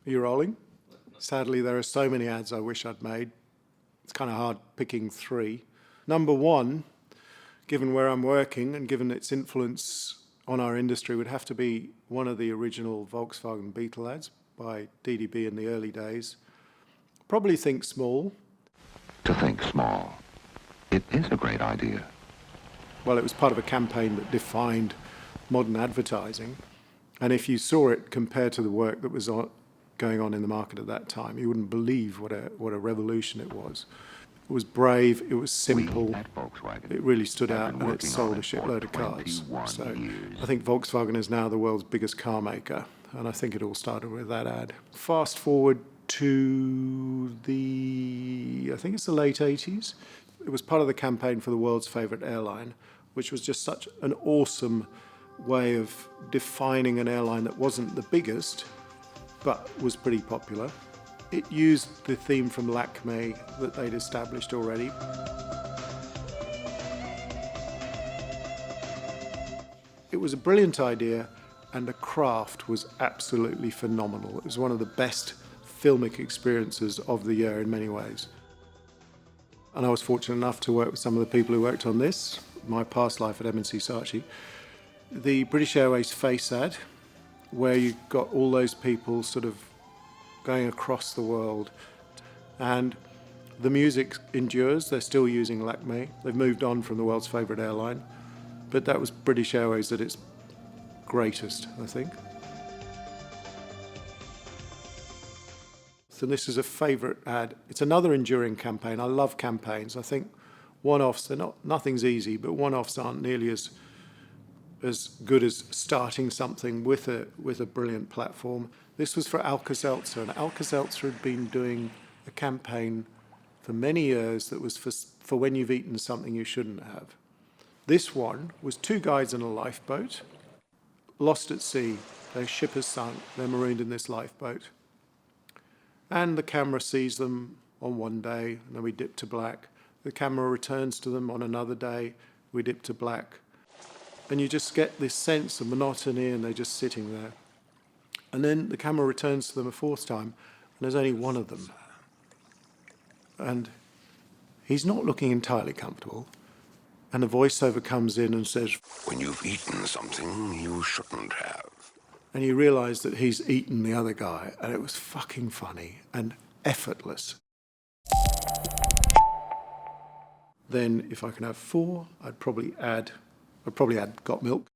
Are you rolling? Sadly, there are so many ads I wish I'd made. It's kind of hard picking three. Number one, given where I'm working and given its influence on our industry, would have to be one of the original Volkswagen Beetle ads by DDB in the early days. Probably Think Small. To think small. It is a great idea. Well, it was part of a campaign that defined modern advertising. And if you saw it compared to the work that was going on in the market at that time, you wouldn't believe what a revolution it was. It was brave, it was simple, it really stood out, and it sold a shitload of cars. So I think Volkswagen is now the world's biggest car maker, and I think it all started with that ad. Fast forward to I think it's the late 80s. It was part of the campaign for the world's favourite airline, which was just such an awesome way of defining an airline that wasn't the biggest, but was pretty popular. It used the theme from Lakme that they'd established already. It was a brilliant idea, and the craft was absolutely phenomenal. It was one of the best filmic experiences of the year in many ways. And I was fortunate enough to work with some of the people who worked on this, my past life at M&C Saatchi. The British Airways Face ad, where you got all those people sort of going across the world. And the music endures, they're still using Lakme. They've moved on from the world's favourite airline. But that was British Airways at its greatest, I think. So this is a favourite ad. It's another enduring campaign. I love campaigns. I think one-offs, nothing's easy, but one-offs aren't nearly as good as starting something with a brilliant platform. This was for Alka-Seltzer, and Alka-Seltzer had been doing a campaign for many years that was for when you've eaten something you shouldn't have. This one was two guys in a lifeboat, lost at sea. Their ship has sunk, they're marooned in this lifeboat. And the camera sees them on one day, and then we dip to black. The camera returns to them on another day, we dip to black. And you just get this sense of monotony, and they're just sitting there. And then the camera returns to them a fourth time, and there's only one of them. And he's not looking entirely comfortable. And the voiceover comes in and says, "When you've eaten something you shouldn't have." And you realise that he's eaten the other guy, and it was fucking funny and effortless. Then, if I can have four, I'd probably add Got Milk.